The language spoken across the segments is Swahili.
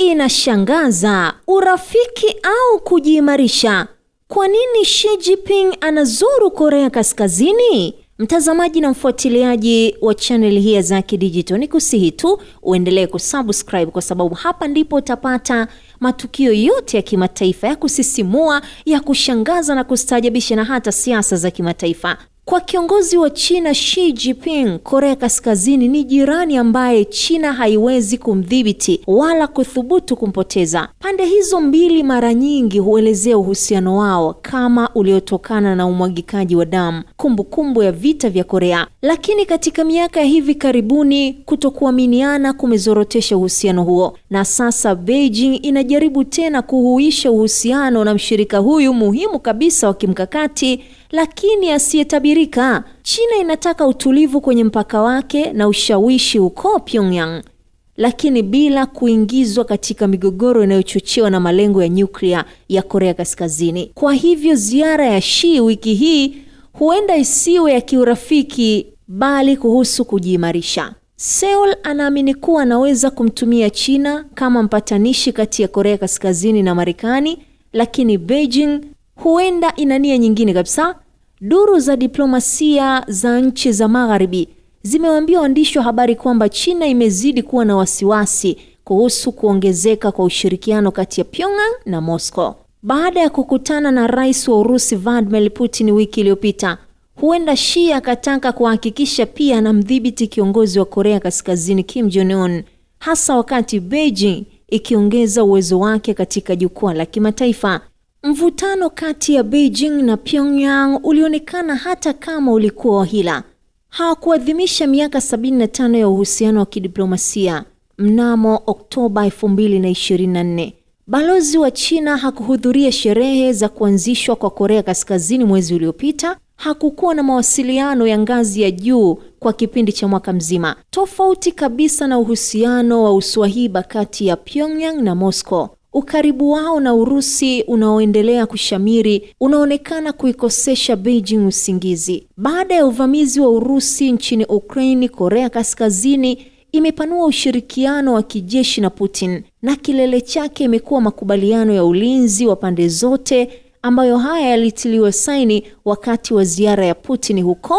Inashangaza, urafiki au kujiimarisha? Kwa nini Xi Jinping anazuru Korea Kaskazini? Mtazamaji na mfuatiliaji wa channel hii ya Zaki Digital, nikusihi tu uendelee kusubscribe kwa sababu hapa ndipo utapata matukio yote ya kimataifa ya kusisimua, ya kushangaza na kustaajabisha na hata siasa za kimataifa. Kwa kiongozi wa China Xi Jinping, Korea Kaskazini ni jirani ambaye China haiwezi kumdhibiti wala kuthubutu kumpoteza. Pande hizo mbili mara nyingi huelezea uhusiano wao kama uliotokana na umwagikaji wa damu, kumbukumbu ya vita vya Korea. Lakini katika miaka ya hivi karibuni kutokuaminiana kumezorotesha uhusiano huo, na sasa Beijing inajaribu tena kuhuisha uhusiano na mshirika huyu muhimu kabisa wa kimkakati lakini asiyetabirika. China inataka utulivu kwenye mpaka wake na ushawishi huko Pyongyang, lakini bila kuingizwa katika migogoro inayochochewa na malengo ya nyuklia ya Korea Kaskazini. Kwa hivyo ziara ya Xi wiki hii huenda isiwe ya kiurafiki bali kuhusu kujiimarisha. Seoul anaamini kuwa anaweza kumtumia China kama mpatanishi kati ya Korea Kaskazini na Marekani, lakini Beijing huenda ina nia nyingine kabisa. Duru za diplomasia za nchi za Magharibi zimewaambia waandishi wa habari kwamba China imezidi kuwa na wasiwasi kuhusu kuongezeka kwa ushirikiano kati ya Pyongyang na Moscow. Baada ya kukutana na Rais wa Urusi Vladimir Putin wiki iliyopita, huenda Xi akataka kuhakikisha pia anamdhibiti kiongozi wa Korea Kaskazini Kim Jong-un, hasa wakati Beijing ikiongeza uwezo wake katika jukwaa la kimataifa. Mvutano kati ya Beijing na Pyongyang ulionekana hata kama ulikuwa wa hila. Hawakuadhimisha miaka 75 ya uhusiano wa kidiplomasia mnamo Oktoba 2024. Balozi wa China hakuhudhuria sherehe za kuanzishwa kwa Korea Kaskazini mwezi uliopita. Hakukuwa na mawasiliano ya ngazi ya juu kwa kipindi cha mwaka mzima. Tofauti kabisa na uhusiano wa uswahiba kati ya Pyongyang na Moscow, ukaribu wao na Urusi unaoendelea kushamiri unaonekana kuikosesha Beijing usingizi. Baada ya uvamizi wa Urusi nchini Ukraine, Korea Kaskazini imepanua ushirikiano wa kijeshi na Putin, na kilele chake imekuwa makubaliano ya ulinzi wa pande zote ambayo haya yalitiliwa saini wakati wa ziara ya Putin huko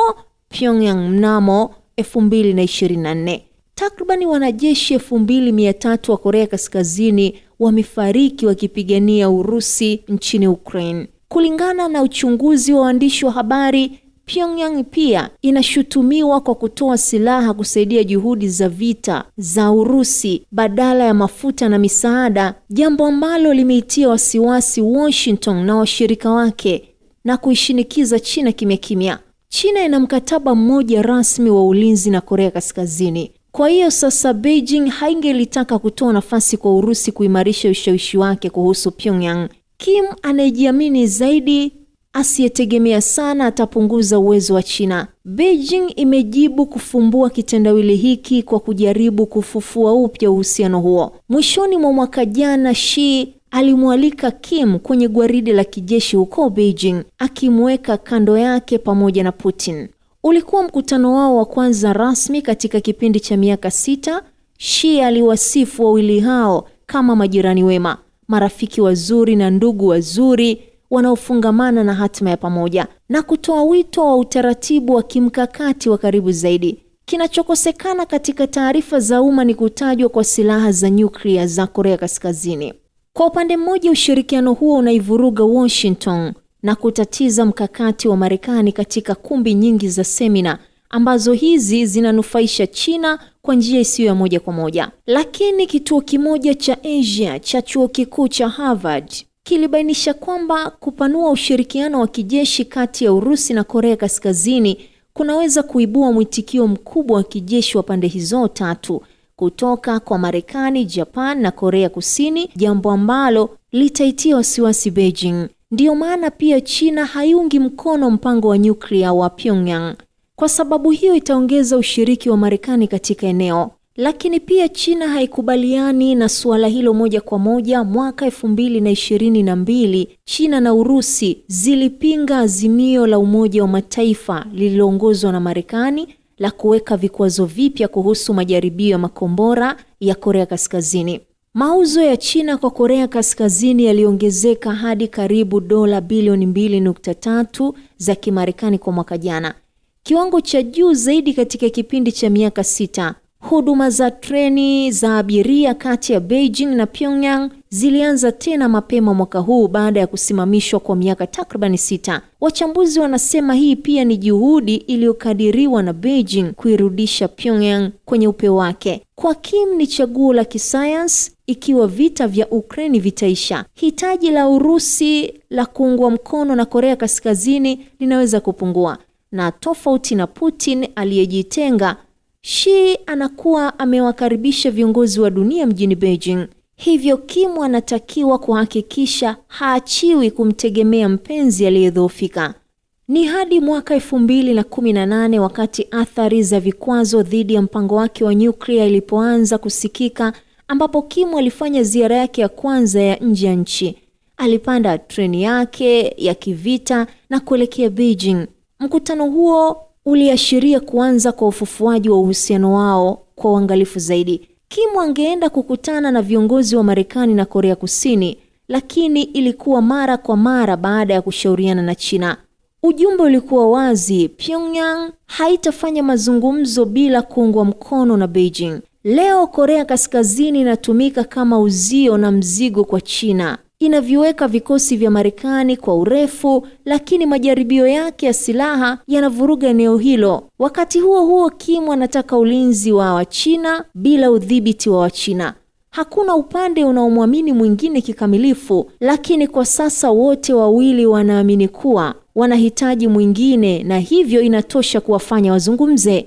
Pyongyang mnamo 2024. Takribani wanajeshi 2300 wa Korea Kaskazini wamefariki wakipigania Urusi nchini Ukraine. Kulingana na uchunguzi wa waandishi wa habari, Pyongyang pia inashutumiwa kwa kutoa silaha kusaidia juhudi za vita za Urusi badala ya mafuta na misaada, jambo ambalo limeitia wasiwasi Washington na washirika wake na kuishinikiza China kimya kimya. China ina mkataba mmoja rasmi wa ulinzi na Korea Kaskazini. Kwa hiyo sasa Beijing haingelitaka kutoa nafasi kwa Urusi kuimarisha ushawishi wake kuhusu Pyongyang. Kim anayejiamini zaidi, asiyetegemea sana, atapunguza uwezo wa China. Beijing imejibu kufumbua kitendawili hiki kwa kujaribu kufufua upya uhusiano huo. Mwishoni mwa mwaka jana, Xi alimwalika Kim kwenye gwaride la kijeshi huko Beijing, akimweka kando yake pamoja na Putin. Ulikuwa mkutano wao wa kwanza rasmi katika kipindi cha miaka 6. Xi aliwasifu wawili hao kama majirani wema, marafiki wazuri na ndugu wazuri wanaofungamana na hatima ya pamoja, na kutoa wito wa utaratibu wa kimkakati wa karibu zaidi. Kinachokosekana katika taarifa za umma ni kutajwa kwa silaha za nyuklia za Korea Kaskazini. Kwa upande mmoja, ushirikiano huo unaivuruga Washington na kutatiza mkakati wa Marekani katika kumbi nyingi za semina ambazo hizi zinanufaisha China kwa njia isiyo ya moja kwa moja. Lakini kituo kimoja cha Asia cha chuo kikuu cha Harvard kilibainisha kwamba kupanua ushirikiano wa kijeshi kati ya Urusi na Korea Kaskazini kunaweza kuibua mwitikio mkubwa wa kijeshi wa pande hizo tatu kutoka kwa Marekani, Japan na Korea Kusini, jambo ambalo litaitia wasiwasi Beijing. Ndiyo maana pia China haiungi mkono mpango wa nyuklia wa Pyongyang. Kwa sababu hiyo itaongeza ushiriki wa Marekani katika eneo. Lakini pia China haikubaliani na suala hilo moja kwa moja. Mwaka 2022, China na Urusi zilipinga azimio la Umoja wa Mataifa lililoongozwa na Marekani la kuweka vikwazo vipya kuhusu majaribio ya makombora ya Korea Kaskazini. Mauzo ya China kwa Korea Kaskazini yaliongezeka hadi karibu dola bilioni 2.3 za Kimarekani kwa mwaka jana, kiwango cha juu zaidi katika kipindi cha miaka 6. Huduma za treni za abiria kati ya Beijing na Pyongyang zilianza tena mapema mwaka huu baada ya kusimamishwa kwa miaka takriban 6. Wachambuzi wanasema hii pia ni juhudi iliyokadiriwa na Beijing kuirudisha Pyongyang kwenye upeo wake. Kwa Kim ni chaguo la kisayansi ikiwa vita vya Ukraine vitaisha. Hitaji la Urusi la kuungwa mkono na Korea Kaskazini linaweza kupungua, na tofauti na Putin aliyejitenga, Xi anakuwa amewakaribisha viongozi wa dunia mjini Beijing. Hivyo Kim anatakiwa kuhakikisha haachiwi kumtegemea mpenzi aliyedhoofika. Ni hadi mwaka 2018 wakati athari za vikwazo dhidi ya mpango wake wa nyuklia ilipoanza kusikika, ambapo Kim alifanya ziara yake ya kwanza ya nje ya nchi. Alipanda treni yake ya kivita na kuelekea Beijing. Mkutano huo uliashiria kuanza kwa ufufuaji wa uhusiano wao kwa uangalifu zaidi. Kim angeenda kukutana na viongozi wa Marekani na Korea Kusini, lakini ilikuwa mara kwa mara baada ya kushauriana na China. Ujumbe ulikuwa wazi: Pyongyang haitafanya mazungumzo bila kuungwa mkono na Beijing. Leo Korea Kaskazini inatumika kama uzio na mzigo kwa China. Inaviweka vikosi vya Marekani kwa urefu, lakini majaribio yake ya silaha yanavuruga eneo hilo. Wakati huo huo, Kim anataka ulinzi wa Wachina bila udhibiti wa Wachina. Hakuna upande unaomwamini mwingine kikamilifu, lakini kwa sasa wote wawili wanaamini kuwa wanahitaji mwingine, na hivyo inatosha kuwafanya wazungumze.